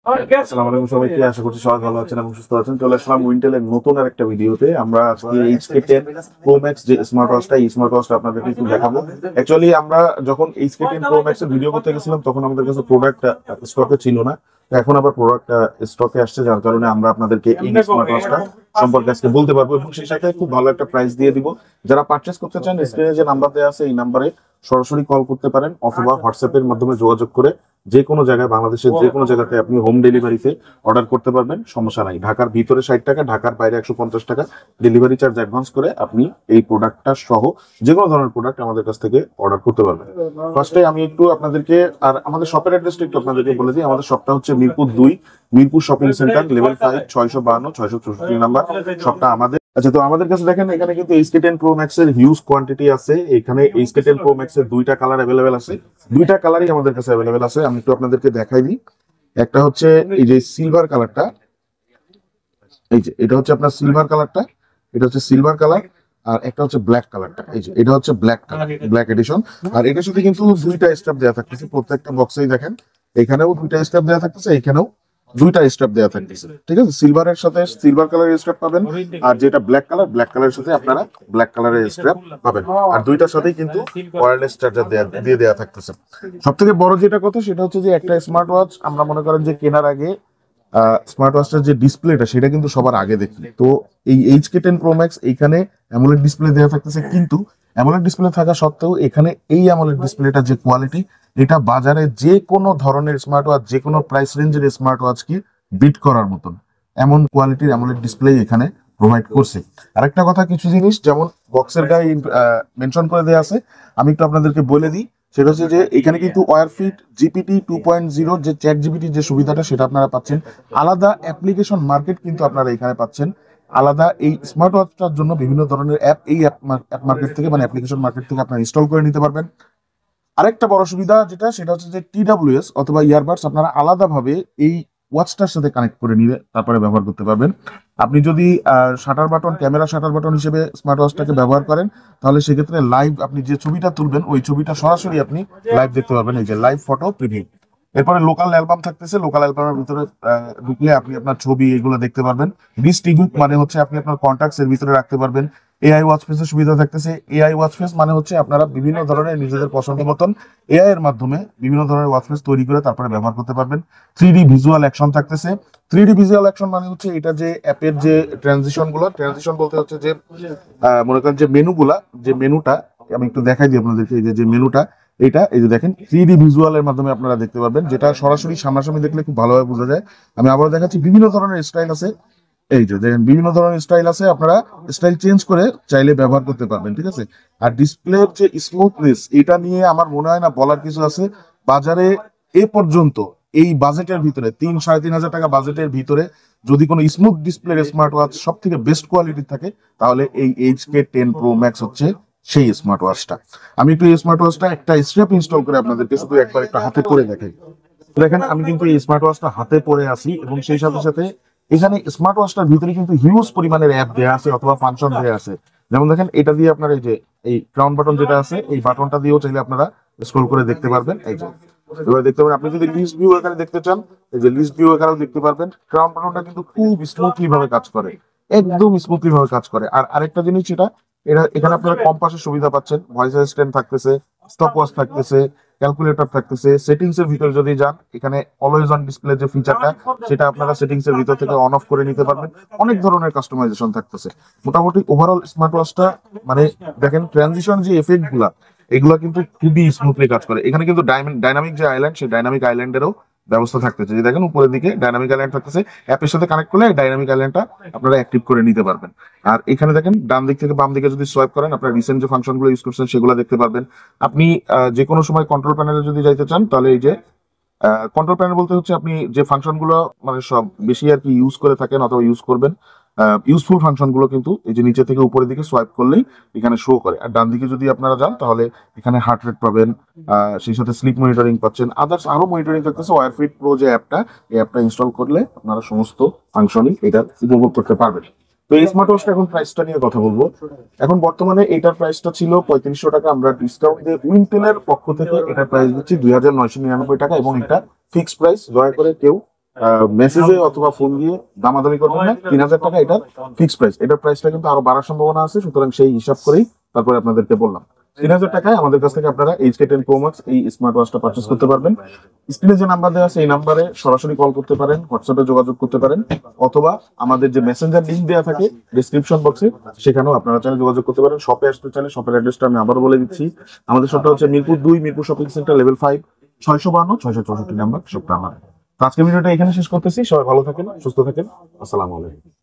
আসসালামু আলাইকুম সবাইকে, আশা করছি সবাই ভালো আছেন এবং সুস্থ আছেন। চলে আসলাম উইন্টেলের নতুন আর একটা ভিডিওতে। আমরা আজকে HK10 Pro Max যে স্মার্ট ওয়াচটা, এই স্মার্ট ওয়াচটা আপনাদেরকে একটু দেখাবো। অ্যাকচুয়ালি আমরা যখন HK10 Pro Max এর ভিডিও করতে গেছিলাম তখন আমাদের কাছে প্রোডাক্ট স্টকে ছিল না। তো এখন আবার প্রোডাক্ট স্টকে আসছে, যার কারণে আমরা আপনাদেরকে এই স্মার্ট ওয়াচটা সম্পর্কে আজকে বলতে পারবো এবং সেই সাথে খুব ভালো একটা প্রাইস দিয়ে দিব। যারা পারচেস করতে চান, স্ক্রিনে যে নাম্বার দেওয়া আছে এই নাম্বারে সরাসরি কল করতে পারেন অথবা হোয়াটসঅ্যাপের মাধ্যমে যোগাযোগ করে যে কোনো জায়গায়, বাংলাদেশের যে কোনো জায়গাতে আপনি হোম ডেলিভারিতে অর্ডার করতে পারবেন, সমস্যা নাই। ঢাকার ভিতরে 60 টাকা, ঢাকার বাইরে 150 টাকা ডেলিভারি চার্জ অ্যাডভান্স করে আপনি এই প্রোডাক্টটা সহ যে কোনো ধরনের প্রোডাক্ট আমাদের কাছ থেকে অর্ডার করতে পারবেন। ফার্স্টে আমি একটু আপনাদেরকে আর আমাদের শপের অ্যাড্রেসটা একটু আপনাদেরকে বলে দিই। আমাদের শপটা হচ্ছে Mirpur 2, Mirpur shopping centre, level 5, 652 664 number শপটা আমাদের। আচ্ছা, তো আমাদের কাছে দেখেন এখানে কিন্তু HK10 Pro Max এর হিউজ কোয়ান্টিটি আছে। এখানে HK10 Pro Max এর দুইটা কালার অ্যাভেলেবেল আছে, দুইটা কালারই আমাদের কাছে অ্যাভেলেবেল আছে। আমি একটু আপনাদেরকে দেখাই দিই। একটা হচ্ছে এই যে সিলভার কালারটা, এই যে এটা হচ্ছে আপনার সিলভার কালারটা, এটা হচ্ছে সিলভার কালার। আর একটা হচ্ছে ব্ল্যাক কালারটা, এই যে এটা হচ্ছে ব্ল্যাক কালার, ব্ল্যাক এডিশন। আর এটার সাথে কিন্তু দুইটা স্ট্র্যাপ দেওয়া থাকতেছে প্রত্যেকটা বক্সেই। দেখেন এখানেও দুইটা স্ট্র্যাপ দেওয়া থাকতেছে, এখানেও দুইটা স্ট্র্যাপ দেওয়া থাকতেছে। ঠিক আছে, সিলভারের সাথে সিলভার কালারের স্ট্র্যাপ পাবেন, আর যেটা ব্ল্যাক কালার, ব্ল্যাক কালারের সাথে আপনারা ব্ল্যাক কালারের স্ট্র্যাপ পাবেন। আর দুইটার সাথেই কিন্তু ওয়্যারলেস চার্জার দিয়ে দেওয়া থাকতেছে। সব থেকে বড় যেটা কথা সেটা হচ্ছে যে একটা স্মার্ট ওয়াচ আমরা মনে করেন যে কেনার আগে স্মার্ট ওয়াচটার যে ডিসপ্লেটা সেটা কিন্তু সবার আগে দেখি। তো এই HK10 Pro Max এইখানে অ্যামোলেড ডিসপ্লে দেওয়া থাকতেছে, কিন্তু অ্যামোলেড ডিসপ্লে থাকা সত্ত্বেও এখানে এই অ্যামোলেড ডিসপ্লেটা যে কোয়ালিটি, এটা বাজারে যে কোনো ধরনের স্মার্ট ওয়াচ, যে কোনো প্রাইস রেঞ্জের স্মার্ট ওয়াচকে বিট করার মতন এমন কোয়ালিটির অ্যামোলেড ডিসপ্লে এখানে প্রোভাইড করছে। আরেকটা কথা, কিছু জিনিস যেমন বক্সের গায়ে মেনশন করে দেওয়া আছে, আমি একটু আপনাদেরকে বলে দিই। সেটা হচ্ছে যে এখানে কিন্তু ওয়্যারফিট GPT 2.0 যে চ্যাট জিপিটি যে সুবিধাটা সেটা আপনারা পাচ্ছেন। আলাদা অ্যাপ্লিকেশন মার্কেট কিন্তু আপনারা এখানে পাচ্ছেন, আলাদা এই স্মার্ট ওয়াচটার জন্য বিভিন্ন ধরনের অ্যাপ এই অ্যাপ মার্কেট থেকে, মানে অ্যাপ্লিকেশন মার্কেট থেকে আপনারা ইনস্টল করে নিতে পারবেন। আরেকটা বড় সুবিধা যেটা, সেটা হচ্ছে যে TWS অথবা ইয়ারবাডস আপনারা আলাদাভাবে এই ওয়াচটার সাথে কানেক্ট করে নিয়ে তারপরে ব্যবহার করতে পারবেন। আপনি যদি shutter button, camera shutter button হিসেবে স্মার্ট ওয়াচটাকে ব্যবহার করেন, তাহলে সেক্ষেত্রে লাইভ আপনি যে ছবিটা তুলবেন ওই ছবিটা সরাসরি আপনি লাইভ দেখতে পারবেন, এই যে লাইভ ফটো প্রিভিউ। এরপরে লোকাল অ্যালবাম থাকতেছে, লোকাল অ্যালবামের ভিতরে ঢুকলে আপনি আপনার ছবি এগুলো দেখতে পারবেন। ডিস্ট ইবুক মানে হচ্ছে আপনি আপনার কন্ট্যাক্টস এর ভিতরে রাখতে পারবেন। AI ওয়াচ ফেসের সুবিধা থাকতেছে। AI ওয়াচ ফেস মানে হচ্ছে আপনারা বিভিন্ন ধরনের নিজেদের পছন্দ মতন AI এর মাধ্যমে বিভিন্ন ধরনের ওয়াচ ফেস তৈরি করে তারপরে ব্যবহার করতে পারবেন। 3D ভিজুয়াল অ্যাকশন থাকতেছে। 3D ভিজুয়াল অ্যাকশন মানে হচ্ছে এটা যে অ্যাপের যে ট্রানজিশন বলতে হচ্ছে যে মনে করেন যে মেনুগুলা, যে মেনুটা আমি একটু দেখাই দিই আপনাদেরকে। এই যে মেনুটা, এটা এই যে দেখেন 3D ভিজুয়ালের মাধ্যমে আপনারা দেখতে পারবেন, যেটা সরাসরি সামনাসামনি দেখলে খুব ভালোভাবে বোঝা যায়। আমি আবারও দেখাচ্ছি, বিভিন্ন ধরনের স্টাইল আছে। এই যে দেখেন বিভিন্ন ধরনের স্টাইল আছে, আপনারা স্টাইল চেঞ্জ করে চাইলে ব্যবহার করতে পারবেন। ঠিক আছে, আর ডিসপ্লের যে স্মুথনেস, এটা নিয়ে আমার মনে হয় না বলার কিছু আছে। বাজারে এ পর্যন্ত এই বাজেটের ভিতরে 3-3.5 হাজার টাকা বাজেটের ভিতরে যদি কোনো স্মুথ ডিসপ্লের স্মার্ট ওয়াচ সব থেকে বেস্ট কোয়ালিটির থাকে, তাহলে এই HK10 Pro Max হচ্ছে সেই স্মার্ট ওয়াচটা। আমি একটু এই স্মার্ট ওয়াচটা একটা স্ট্র্যাপ ইনস্টল করে আপনাদেরকে শুধু একবার একটা হাতে পরে দেখাই। দেখেন আমি কিন্তু এই স্মার্ট ওয়াচটা হাতে পরে আছি এবং সেই সাথে সাথে এখানে স্মার্ট ওয়াচটার ভিতরে কিন্তু হিউজ পরিমাণের অ্যাপ দেওয়া আছে অথবা ফাংশন দেওয়া আছে। যেমন দেখেন এটা দিয়ে আপনার এই যে এই ক্রাউন বাটন যেটা আছে, এই বাটনটা দিয়েও চাইলে আপনারা স্ক্রল করে দেখতে পারবেন। এই যে এবার দেখতে পাবেন, আপনি যদি লিস্ট ভিউ এখানে দেখতে চান, এই যে লিস্ট ভিউ এখানেও দেখতে পারবেন। ক্রাউন বাটনটা কিন্তু খুব স্মুথলি ভাবে কাজ করে, একদম স্মুথলি ভাবে কাজ করে। আর আরেকটা জিনিস, সেটা এখানে আপনারা কম্পাসের সুবিধা পাচ্ছেন, ভয়েস অ্যাসিস্ট্যান্ট থাকতেছে, স্টপ ওয়াচ থাকতেছে, ক্যালকুলেটর থাকতেছে। সেটিংস এর ভিতরে যদি যান, এখানে অলওয়েজ অন ডিসপ্লে যে ফিচারটা, সেটা আপনারা সেটিংস এর ভিতর থেকে অন অফ করে নিতে পারবেন। অনেক ধরনের কাস্টমাইজেশন থাকতেছে। মোটামুটি ওভারঅল স্মার্ট ওয়াচটা মানে দেখেন ট্রানজিশন যে এফেক্ট গুলা, এগুলা কিন্তু খুবই স্মুথলি কাজ করে। এখানে কিন্তু ডাইনামিক যে আইল্যান্ড, সেই ডাইনামিক আইল্যান্ডেরও ব্যবস্থা থাকতেছে। যে দেখেন উপরের দিকে ডাইনামিক আইল্যান্ড থাকতেছে, অ্যাপের সাথে কানেক্ট করলে ডাইনামিক আইল্যান্ডটা আপনারা অ্যাক্টিভ করে নিতে পারবেন। আর এখানে দেখেন ডান দিক থেকে বাম দিকে যদি সোয়াইপ করেন, আপনারা রিসেন্ট যে ফাংশন গুলো ইউজ করছেন সেগুলো দেখতে পারবেন। আপনি যে কোনো সময় কন্ট্রোল প্যানেলে যদি যাইতে চান, তাহলে এই যে কন্ট্রোল প্যানেল বলতে হচ্ছে আপনি যে ফাংশন গুলো মানে সব বেশি আর কি ইউজ করে থাকেন অথবা ইউজ করবেন, ইউজফুল ফাংশন গুলো কিন্তু এই যে নিচে থেকে উপরের দিকে সোয়াইপ করলেই এখানে শো করে। আর ডান দিকে যদি আপনারা যান, তাহলে এখানে হার্ট রেট পাবেন, সেই সাথে স্লিপ মনিটরিং পাচ্ছেন, আদার্স আরো মনিটরিং থাকতেছে। ওয়্যারফিট প্রো যে অ্যাপটা, এই অ্যাপটা ইনস্টল করলে আপনারা সমস্ত ফাংশনই এটা উপভোগ করতে পারবেন। তো এই স্মার্ট ওয়াচটা এখন প্রাইসটা নিয়ে কথা বলবো। এখন বর্তমানে এটার প্রাইসটা ছিল 3500 টাকা, আমরা ডিসকাউন্ট দিয়ে উইন্টেলের পক্ষ থেকে এটার প্রাইস দিচ্ছি 2999 টাকা এবং এটা ফিক্সড প্রাইস। দয়া করে কেউ মেসেজে অথবা ফোন দিয়ে দামাদামি করবেন না। 3000 টাকা এটার ফিক্সড প্রাইস। এটার প্রাইসটা কিন্তু আরো বাড়ার সম্ভাবনা আছে, সুতরাং সেই হিসাব করেই তারপরে আপনাদেরকে বললাম। 3000 টাকায় আমাদের কাছ থেকে আপনারা HK10 Pro Max এই স্মার্ট ওয়াচটা পারচেজ করতে পারবেন। স্ক্রিনে যে নাম্বার দেওয়া আছে এই নাম্বারে সরাসরি কল করতে পারেন, হোয়াটসঅ্যাপে যোগাযোগ করতে পারেন, অথবা আমাদের যে মেসেঞ্জার লিংক দেওয়া থাকে ডেসক্রিপশন বক্সে সেখানেও আপনারা চাইলে যোগাযোগ করতে পারেন। শপে আসতে চাইলে শপের অ্যাড্রেসটা আমি আবারও বলে দিচ্ছি। আমাদের শপটা হচ্ছে Mirpur 2, Mirpur shopping centre, level 5, 652 664 number শপটা আমার। তো আজকের ভিডিওটা এখানে শেষ করতেছি। সবাই ভালো থাকেন, সুস্থ থাকেন। আসসালামু আলাইকুম।